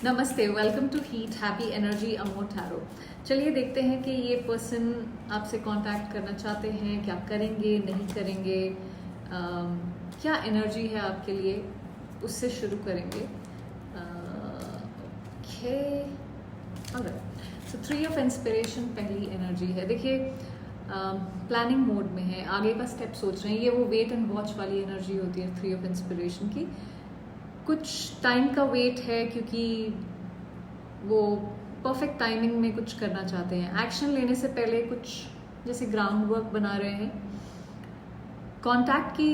नमस्ते, welcome to heat happy energy amor tarot. चलिए देखते हैं कि ये पर्सन आपसे कांटेक्ट करना चाहते हैं, क्या करेंगे नहीं करेंगे, क्या एनर्जी है आपके लिए, उससे शुरू करेंगे। ओके, सो 3 ऑफ इंस्पिरेशन पहली एनर्जी है। देखिए प्लानिंग मोड में है, आगे का स्टेप सोच रहे हैं। ये वो वेट एंड वॉच वाली एनर्जी होती है 3 ऑफ इंस्पिरेशन की। कुछ टाइम का वेट है क्योंकि वो परफेक्ट टाइमिंग में कुछ करना चाहते हैं। एक्शन लेने से पहले कुछ जैसे ग्राउंड वर्क बना रहे हैं। कांटेक्ट की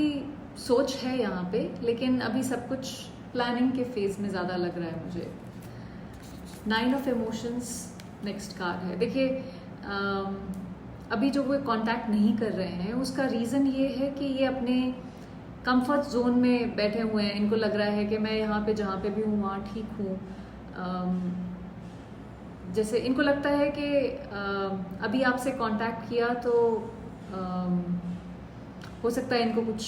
सोच है यहाँ पे, लेकिन अभी सब कुछ प्लानिंग के फेज में ज़्यादा लग रहा है मुझे। 9 ऑफ इमोशंस नेक्स्ट कार्ड है। देखिए अभी जो वो कांटेक्ट नहीं कर रहे हैं उसका रीज़न ये है कि ये अपने कंफर्ट जोन में बैठे हुए हैं। इनको लग रहा है कि मैं यहाँ पे जहाँ पे भी हूँ वहाँ ठीक हूँ। जैसे इनको लगता है कि अभी आपसे कांटेक्ट किया तो हो सकता है इनको कुछ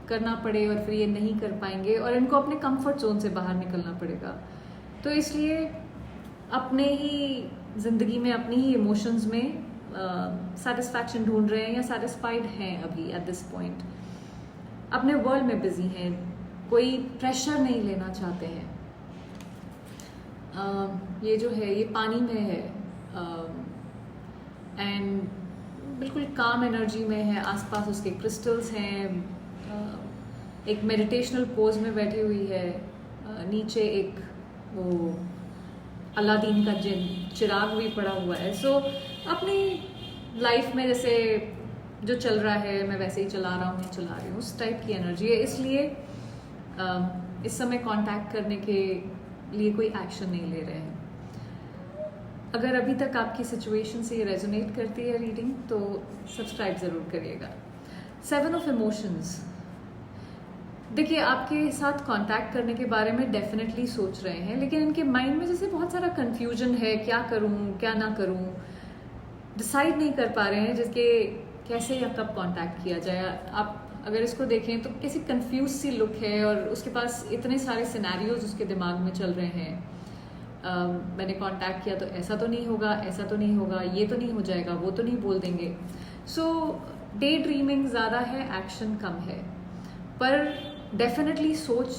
करना पड़े और फिर ये नहीं कर पाएंगे और इनको अपने कंफर्ट जोन से बाहर निकलना पड़ेगा। तो इसलिए अपने ही ज़िंदगी में अपनी ही इमोशंस में सेटिस्फैक्शन ढूंढ रहे हैं या सेटिस्फाइड हैं अभी एट दिस पॉइंट। अपने वर्ल्ड में बिजी हैं, कोई प्रेशर नहीं लेना चाहते हैं। ये जो है ये पानी में है एंड बिल्कुल काम एनर्जी में है। आसपास उसके क्रिस्टल्स हैं। एक मेडिटेशनल पोज में बैठी हुई है। नीचे एक वो अलादीन का चिराग भी पड़ा हुआ है। सो अपनी लाइफ में जैसे जो चल रहा है मैं वैसे ही चला रहा हूँ, चला रही हूँ, उस टाइप की एनर्जी है। इसलिए इस समय कांटेक्ट करने के लिए कोई एक्शन नहीं ले रहे हैं। अगर अभी तक आपकी सिचुएशन से ये रेजोनेट करती है रीडिंग तो सब्सक्राइब ज़रूर करिएगा। 7 ऑफ इमोशंस। देखिए आपके साथ कांटेक्ट करने के बारे में डेफिनेटली सोच रहे हैं, लेकिन इनके माइंड में जैसे बहुत सारा कन्फ्यूजन है, क्या करूँ क्या ना करूँ, डिसाइड नहीं कर पा रहे हैं जिसके कैसे या कब कांटेक्ट किया जाए। आप अगर इसको देखें तो कैसी कंफ्यूज सी लुक है और उसके पास इतने सारे सिनेरियोज उसके दिमाग में चल रहे हैं। मैंने कांटेक्ट किया तो ऐसा तो नहीं होगा, ऐसा तो नहीं होगा, ये तो नहीं हो जाएगा, वो तो नहीं बोल देंगे। सो डे ड्रीमिंग ज़्यादा है, एक्शन कम है, पर डेफिनेटली सोच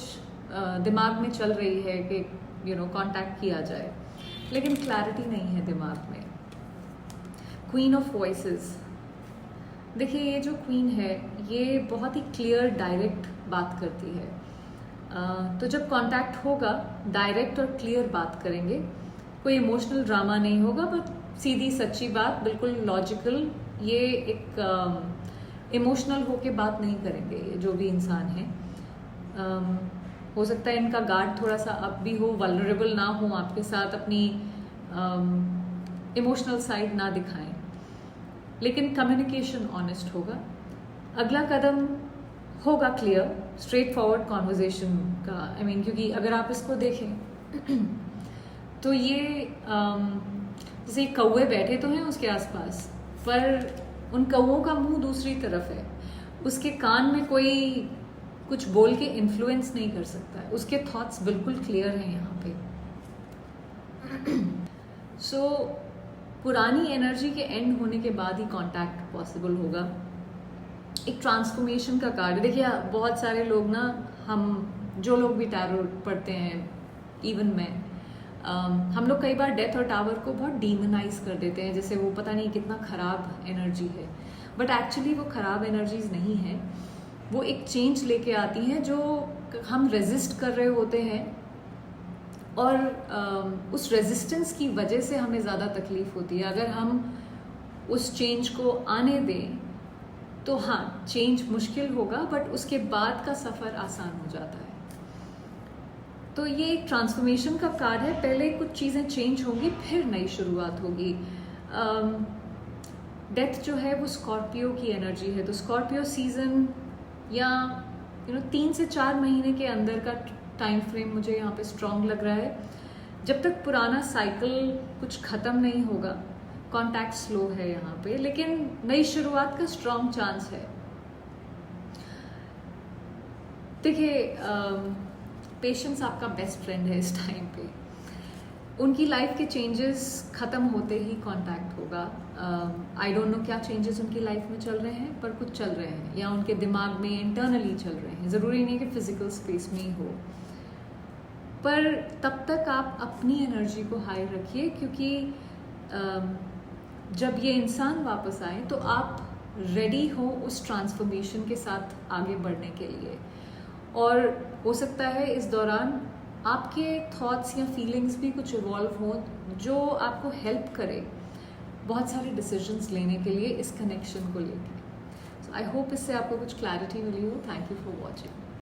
दिमाग में चल रही है कि कांटेक्ट किया जाए, लेकिन क्लैरिटी नहीं है दिमाग में। Queen of voices. देखिए ये जो क्वीन है ये बहुत ही क्लियर डायरेक्ट बात करती है। तो जब कांटेक्ट होगा डायरेक्ट और क्लियर बात करेंगे, कोई इमोशनल ड्रामा नहीं होगा, बट सीधी सच्ची बात, बिल्कुल लॉजिकल। ये एक इमोशनल होके बात नहीं करेंगे ये जो भी इंसान है। हो सकता है इनका गार्ड थोड़ा सा अप भी हो, वल्नरेबल ना हो आपके साथ, अपनी इमोशनल साइड ना दिखाएं, लेकिन कम्युनिकेशन ऑनेस्ट होगा। अगला कदम होगा क्लियर, स्ट्रेट फॉरवर्ड कॉन्वर्जेशन का। क्योंकि अगर आप इसको देखें तो ये जैसे कौवे बैठे तो हैं उसके आसपास, पर उन कौवों का मुंह दूसरी तरफ है। उसके कान में कोई कुछ बोल के इन्फ्लुएंस नहीं कर सकता है। उसके थॉट्स बिल्कुल क्लियर हैं यहाँ पे। सो पुरानी एनर्जी के एंड होने के बाद ही कांटेक्ट पॉसिबल होगा। एक ट्रांसफॉर्मेशन का कार्ड। देखिए बहुत सारे लोग ना, हम जो लोग भी टैरो पढ़ते हैं, इवन मैं, हम लोग कई बार डेथ और टावर को बहुत डीमोनाइज कर देते हैं, जैसे वो पता नहीं कितना खराब एनर्जी है। बट एक्चुअली वो खराब एनर्जीज नहीं है, वो एक चेंज लेके आती हैं जो हम रेजिस्ट कर रहे होते हैं, और उस रेजिस्टेंस की वजह से हमें ज़्यादा तकलीफ होती है। अगर हम उस चेंज को आने दें तो हाँ, चेंज मुश्किल होगा, बट उसके बाद का सफ़र आसान हो जाता है। तो ये एक ट्रांसफॉर्मेशन का कार्ड है। पहले कुछ चीज़ें चेंज होंगी, फिर नई शुरुआत होगी। डेथ जो है वो स्कॉर्पियो की एनर्जी है, तो स्कॉर्पियो सीजन या 3 से 4 महीने के अंदर का टाइम फ्रेम मुझे यहाँ पे स्ट्रॉन्ग लग रहा है। जब तक पुराना साइकिल कुछ ख़त्म नहीं होगा, कांटेक्ट स्लो है यहाँ पे, लेकिन नई शुरुआत का स्ट्रॉन्ग चांस है। देखिए पेशेंस आपका बेस्ट फ्रेंड है इस टाइम पे। उनकी लाइफ के चेंजेस ख़त्म होते ही कांटेक्ट होगा। आई डोंट नो क्या चेंजेस उनकी लाइफ में चल रहे हैं, पर कुछ चल रहे हैं या उनके दिमाग में इंटरनली चल रहे हैं। ज़रूरी नहीं कि फिजिकल स्पेस में ही हो, पर तब तक आप अपनी एनर्जी को हाई रखिए, क्योंकि जब ये इंसान वापस आए तो आप रेडी हो उस ट्रांसफॉर्मेशन के साथ आगे बढ़ने के लिए। और हो सकता है इस दौरान आपके थॉट्स या फीलिंग्स भी कुछ इवॉल्व हों जो आपको हेल्प करे बहुत सारे डिसीजंस लेने के लिए इस कनेक्शन को लेकर। सो आई होप इससे आपको कुछ क्लैरिटी मिली हो। Thank you for watching.